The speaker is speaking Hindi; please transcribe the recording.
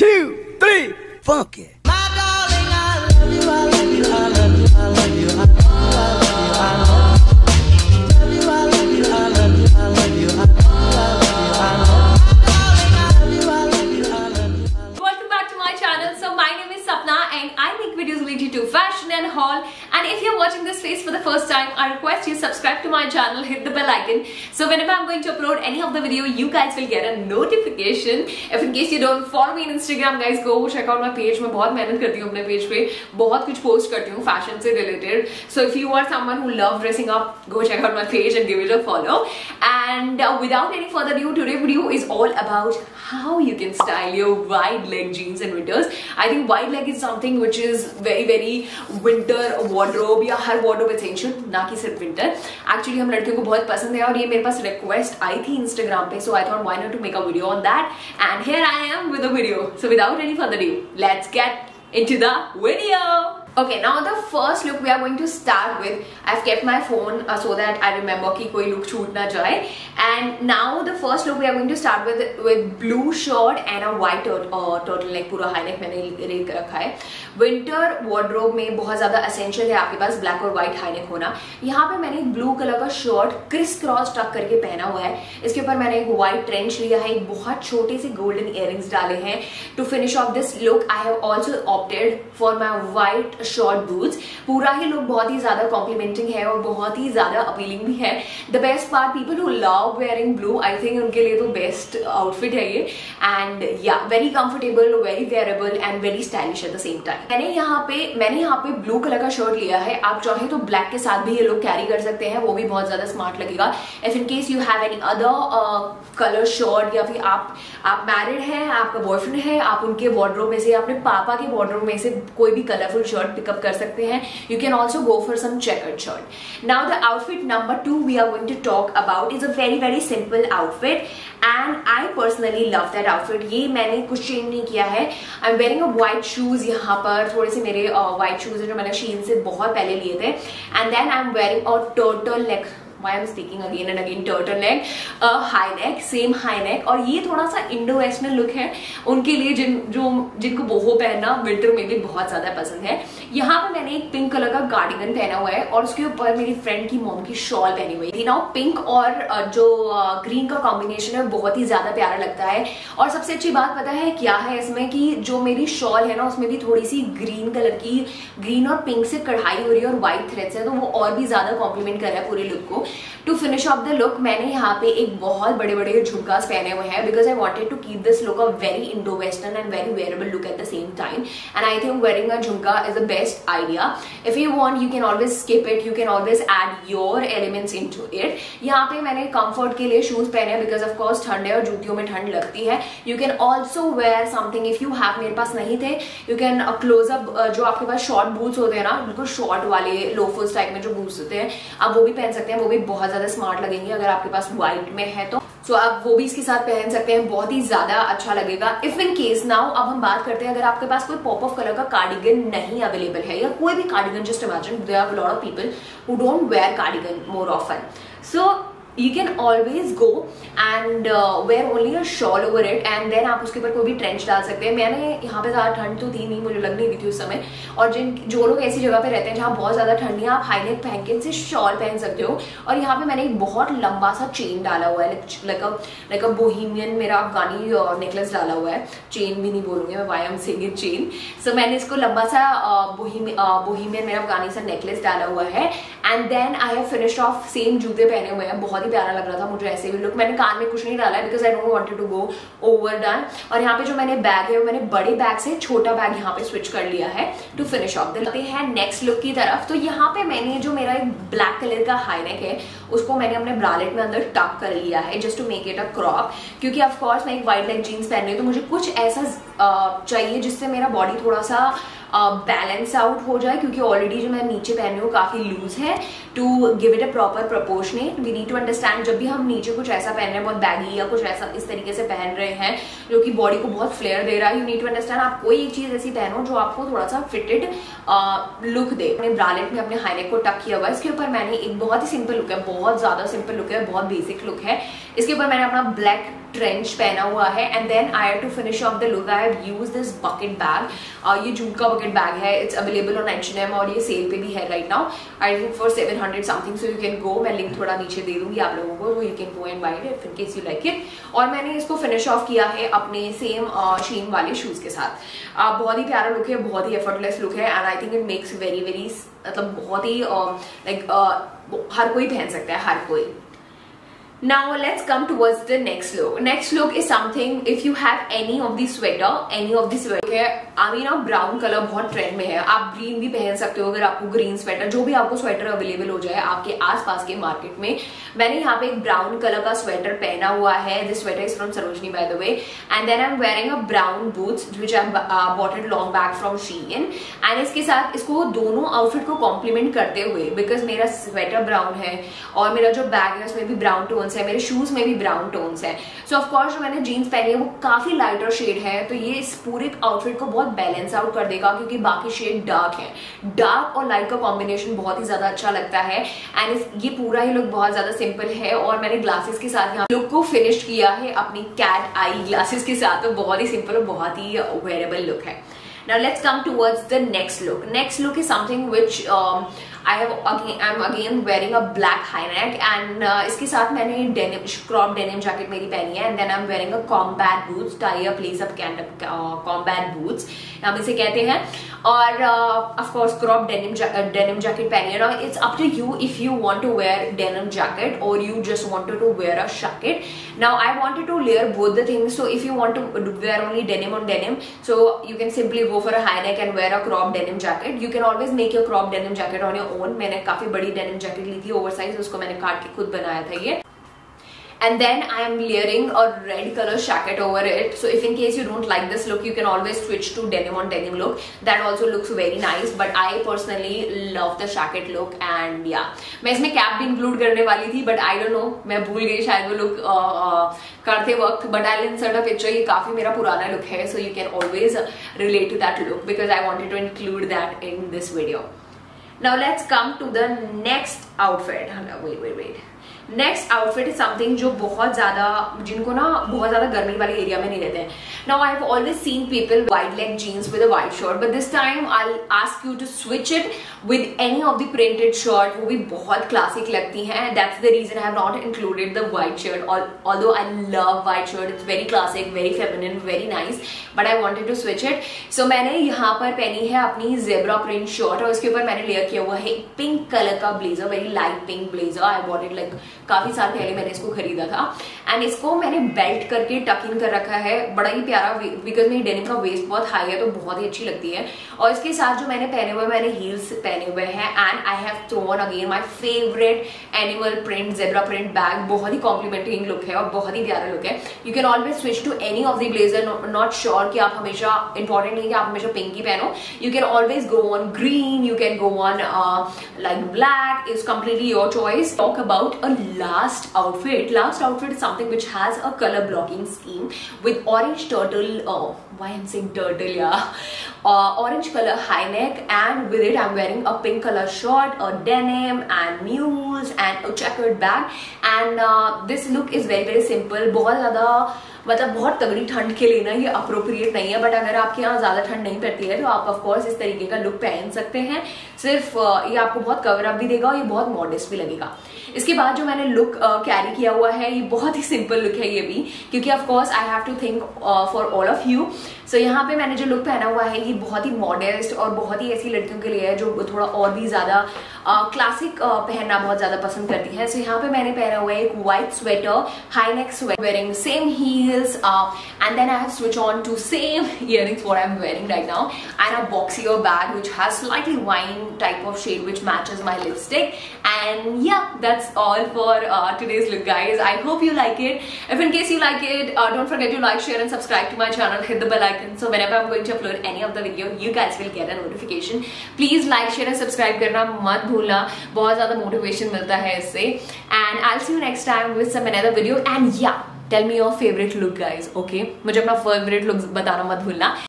2, 3, funky. Fashion and haul, and if you're watching this face for the first time, I request you subscribe to my channel, hit the bell icon, so whenever I'm going to upload any of the video, you guys will get a notification. If in case you don't follow me on Instagram, guys, go check out my page. मैं बहुत मेहनत करती हूँ अपने पेज पे, बहुत कुछ पोस्ट करती हूँ फैशन से related. So if you are someone who love dressing up, go check out my page and give it a follow. And without any further ado, today's video is all about how you can style your wide leg jeans in winters. I think wide leg is something which is very winter wardrobe या हर वार्डरोब एसेंशियल, ना कि सिर्फ विंटर. एक्चुअली हम लड़कियों को बहुत पसंद है और ये मेरे पास रिक्वेस्ट आई थी इंस्टाग्राम पे, so I thought why not to make a video on that, and here I am with a video. So without any further due, let's get into the video. Okay, now the first look we are going to start with. I've kept my phone so that I remember कि कोई look छूट ना जाए. And now the first look we are going to start with blue shirt and a white turtleneck. पूरा high neck मैंने ले रखा है. Winter wardrobe में बहुत ज़्यादा essential है आपके पास black और white high neck होना. यहाँ पे मैंने एक blue color का shirt criss cross tuck करके पहना हुआ है. इसके ऊपर मैंने एक white trench लिया है, एक बहुत छोटे से golden earrings डाले हैं. To finish off this look, I have also opted for my white short boots. पूरा ही लुक बहुत ही ज्यादा कॉम्प्लीमेंटिंग है और बहुत ही ज्यादा अपीलिंग भी है. The best part, people who love wearing blue, I think उनके लिए तो बेस्ट आउटफिट है ये. एंड या very comfortable, very wearable and very stylish eight the same time. मैंने यहाँ पे ब्लू कलर का शर्ट लिया है. आप चाहे तो ब्लैक के साथ भी ये लुक कैरी कर सकते हैं, वो भी बहुत ज्यादा स्मार्ट लगेगा. If in case you have any other colour shirt, या फिर आप मैरिड हैं, आपका बॉयफ्रेंड है, आप उनके वार्डरोब में से, अपने पापा के वार्डरोब में से कोई भी कलरफुल शर्ट पिकअप कर सकते हैं. You can also go for some checkered shirt. Now the outfit number 2 we are going to talk about is a very simple outfit and I personally love that outfit. ये मैंने कुछ चेंज नहीं किया है. I'm wearing a white shoes. यहाँ पर थोड़े से मेरे white shoes हैं जो मैंने Shein से बहुत पहले लिए थे. And then I'm wearing a turtleneck. Why I'm speaking again and again, turtleneck, high neck, same high neck. और ये थोड़ा सा इंडो वेस्टर्न लुक है उनके लिए जिनको बोहो पहनना विंटर में भी बहुत ज्यादा पसंद है. यहाँ पे मैंने एक पिंक कलर का कार्डिगन पहना हुआ है और उसके ऊपर मेरी फ्रेंड की मॉम की शॉल पहनी हुई थी. नाउ पिंक और जो ग्रीन का कॉम्बिनेशन है बहुत ही ज्यादा प्यारा लगता है. और सबसे अच्छी बात पता है क्या है इसमें, कि जो मेरी शॉल है ना उसमें भी थोड़ी सी ग्रीन कलर की, ग्रीन और पिंक से कढ़ाई हो रही है और व्हाइट थ्रेड्स है, तो वो और भी ज्यादा कॉम्प्लीमेंट कर रहा है पूरे लुक को. To finish off the look, मैंने यहाँ पे एक बहुत बड़े झुमकास पहने हुए हैं because I wanted to keep this look a very Indo western and very wearable look at the same time. And I think wearing a jhumka is the best idea. If you want you can always skip it, you can always add your elements into it. यहाँ पे मैंने कंफर्ट के लिए शूज पहने हैं बिकॉज ऑफ कोर्स ठंड है और जूतियों में ठंड लगती है. You can also wear something if you have, मेरे पास नहीं थे, यू कैन क्लोज अप जो आपके पास शॉर्ट बूट्स होते हैं ना, बिल्कुल शॉर्ट वाले लोफर्स टाइप में जो बूट्स होते हैं, आप वो भी पहन सकते हैं. वो भी बहुत ज्यादा स्मार्ट लगेंगे अगर आपके पास व्हाइट में है तो. सो आप वो भी इसके साथ पहन सकते हैं, बहुत ही ज्यादा अच्छा लगेगा. इफ इन केस नाउ अब हम बात करते हैं, अगर आपके पास कोई पॉप ऑफ कलर का कार्डिगन नहीं अवेलेबल है या कोई भी cardigan, just imagine there are lot of people who don't wear cardigan more often, so you can always go and wear only a shawl over it and then आप उसके ऊपर कोई भी ट्रेंच डाल सकते हैं. मैंने यहाँ पे ज़्यादा ठंड तो थी नहीं, मुझे लग नहीं रही थी उस समय. और जो लोग ऐसी जगह पे रहते हैं जहाँ बहुत ज़्यादा ठंड है, आप हाई नेक पहन के इनसे शॉल पहन सकते हो. और यहाँ पे मैंने एक बहुत लंबा सा चेन डाला हुआ है, लाइक अ बोहेमियन मेरा अफगानी नेकलेस डाला हुआ है. चेन भी नहीं बोलूँगी मैं, why am saying it chain. So मैंने इसको लंबा सा बोहेमियन मेरा अफगानी सा नेकलेस डाला हुआ है. And then I have finished off same जूते पहने हुए हैं. बहुत ही प्यारा लग रहा था मुझे ऐसे भी लुक. मैंने कान में कुछ नहीं डाला है because I don't wanted to go overdone. और यहाँ पे जो मैंने बैग है वो मैंने बड़े बैग से छोटा बैग यहाँ पे स्विच कर लिया है. टू फिनिश ऑफ द है नेक्स्ट लुक की तरफ. तो यहाँ पे मैंने जो मेरा एक ब्लैक कलर का हाई नेक है उसको मैंने अपने ब्रालेट में अंदर टक कर लिया है just to make it a crop, क्योंकि ऑफकोर्स मैं एक वाइड लेग जीन्स पहन रही हूँ तो मुझे कुछ ऐसा चाहिए जिससे मेरा बॉडी थोड़ा सा बैलेंस आउट हो जाए, क्योंकि ऑलरेडी जो मैं नीचे पहन रही हूँ काफी लूज है. To give it a proper proportionate we need to understand, जब भी हम नीचे कुछ ऐसा पहन रहे हैं बहुत बैगी या कुछ ऐसा इस तरीके से पहन रहे हैं जो कि बॉडी को बहुत फ्लेयर दे रहा है, यू नीड टू अंडरस्टैंड आप कोई एक चीज ऐसी पहनो जो आपको थोड़ा सा फिटेड लुक दे. अपने ब्रालेट में अपने हाईनेक को टक किया हुआ है. इसके ऊपर मैंने एक बहुत ही सिंपल लुक है, बहुत ज्यादा सिंपल लुक है, बहुत बेसिक लुक है. इसके ऊपर मैंने अपना ब्लैक ट्रेंच पहना हुआ है and then I have to finish off the look I have use this bucket bag. ये जूट का बकेट बैग है, इट्स अवेलेबल ऑन H&M और ये सेल पे भी है right now, I think for 700 something, so you can go, मैं लिंक थोड़ा नीचे दे दूंगी आप लोगों को, you can go and buy it in case you like it. और मैंने इसको फिनिश ऑफ किया है अपने सेम शीन वाले शूज के साथ। बहुत ही प्यारा लुक है, बहुत ही एफर्टलेस लुक है and I think it makes very very मतलब बहुत ही लाइक हर कोई पहन सकता है, हर कोई। Now let's come towards the next look. Next look is something, if you have any of the sweater है, अभी ना ब्राउन कलर बहुत ट्रेंड में है, आप ग्रीन भी पहन सकते हो अगर आपको ग्रीन स्वेटर, जो भी आपको स्वेटर अवेलेबल हो जाए आपके आसपास के मार्केट में। मैंने यहाँ पे एक ब्राउन कलर का स्वेटर पहना हुआ है, this sweater is from Sarojini by the way, and then I am wearing a brown boots which I bought it long back from Shein, एंड इसके साथ इसको दोनों आउटफिट को कॉम्प्लीमेंट करते हुए, बिकॉज मेरा स्वेटर ब्राउन है और मेरा जो बैग है उसमें भी ब्राउन टोन्स है, मेरे शूज में भी ब्राउन टोन्स है, सो ऑफ कोर्स जो मैंने जीन्स पहनी है वो काफी लाइटर शेड है, तो ये इस पूरे आउटफिट को बहुत बैलेंस आउट कर देगा क्योंकि बाकी शेड डार्क है। डार्क और लाइट का कॉम्बिनेशन बहुत ही ज्यादा अच्छा लगता है एंड ये पूरा ही लुक बहुत ज्यादा सिंपल है। और मैंने ग्लासेस के साथ यहाँ लुक को फिनिश किया है अपनी कैट आई ग्लासेस के साथ, तो बहुत ही सिंपल और बहुत ही वेयरेबल लुक है। Now let's come towards the next look. Next look is something which I'm again wearing a black high neck and इसके साथ मैंने denim crop denim jacket मेरी पहनी है and then I'm wearing a combat boots, tie up lace up combat boots हम इसे कहते हैं, और of course crop denim jacket पहनी है। Now it's up to you if you want to wear denim jacket or you just wanted to wear a jacket. Now I wanted to layer both the things, so if you want to wear only denim on denim, so you can simply go for a high neck and wear a crop denim jacket. You can always make your crop denim jacket on your own. मैंने काफी बड़ी denim jacket ली थी oversize, उसको मैंने काट के खुद बनाया था ये। And then I am layering a red color jacket over it. So if in case you don't like this look, you can always switch to denim on denim look. That also looks very nice. But I personally love the jacket look and yeah. मैं इसमें कैप भी इंक्लूड करने वाली थी, but I don't know, मैं भूल गई शायद वो लुक करते वक्त, but I'll insert a picture. ये काफी मेरा पुराना लुक है, so you can always relate to that look because I wanted to include that in this video. Now let's come to the next outfit. Wait. Next outfit is something जो बहुत ज्यादा, जिनको ना बहुत ज्यादा गर्मी वाले एरिया में नहीं रहते हैं। Now I have always seen people wide leg jeans with a white shirt, but this time I will ask you to switch it with any of the printed shirt, वो भी बहुत क्लासिक लगती हैं। That's the reason I have not included the white shirt, although I love white shirt, it's very classic, very feminine, very nice, but I wanted to switch it. So मैंने यहाँ पर पहनी है अपनी जेब्रा प्रिंट शर्ट और उसके ऊपर मैंने लेयर किया हुआ है पिंक कलर का blazer, very light pink blazer. I bought it like काफी साल पहले मैंने इसको खरीदा था एंड इसको मैंने बेल्ट करके टक इन कर रखा है, बड़ा ही प्यारा, बिकॉज मेरी डेनिम का वेस्ट बहुत हाई है तो बहुत ही अच्छी लगती है। और इसके साथ जो मैंने पहने हुए, मैंने हील्स पहने हुए हैं and I have thrown again my favourite animal print zebra print bag, बहुत ही कॉम्प्लीमेंटिंग लुक है और बहुत ही प्यारा लुक है। You can always switch to any of the blazer, not sure कि आप हमेशा, इंपॉर्टेंट नहीं कि आप हमेशा पिंक ही पहनो, you can always go on green, you can go on like black, is completely your choice. Talk about a last outfit. Last outfit is something which has a color blocking scheme with orange turtle, why I'm saying turtle, yeah, orange color high neck, and with it I'm wearing a pink color short, a denim and mules and a checkered bag, and this look is very very simple. बहुत ज़्यादा मतलब बहुत तगड़ी ठंड के लिए ना ये अप्रोप्रिएट नहीं है, बट अगर आपके यहाँ ज्यादा ठंड नहीं पड़ती है तो आप ऑफ कोर्स इस तरीके का लुक पहन सकते हैं। सिर्फ ये आपको बहुत कवर अप भी देगा और ये बहुत मॉडेस्ट भी लगेगा। इसके बाद जो मैंने लुक कैरी किया हुआ है ये बहुत ही सिंपल लुक है ये भी, क्योंकि of course I have to think for all of you. So यहाँ पे मैंने जो लुक पहना हुआ है ये बहुत ही मॉडेस्ट और बहुत ही ऐसी लड़कियों के लिए है जो थोड़ा और भी ज्यादा क्लासिक पहनना बहुत ज्यादा पसंद करती है। सो यहाँ पे मैंने पहना हुआ है एक white sweater, high neck sweater, wearing same heels, and then I have switched on to same earrings what I'm wearing right now, and a boxier bag which has slightly wine type of shade which matches my lipstick. And yeah, that's all for today's look, guys. I hope you like it. If in case you like it, don't forget to like, share and subscribe to my channel, hit the bell icon, so whenever I'm going to upload any of the video you guys will get a notification. Please like, share and subscribe करना मत भूलना, बहुत ज़्यादा motivation मिलता है इससे। And I'll see you next time with some another video, and yeah, tell me your favorite look, guys. Okay, मुझे अपना favorite look बताना मत भूलना।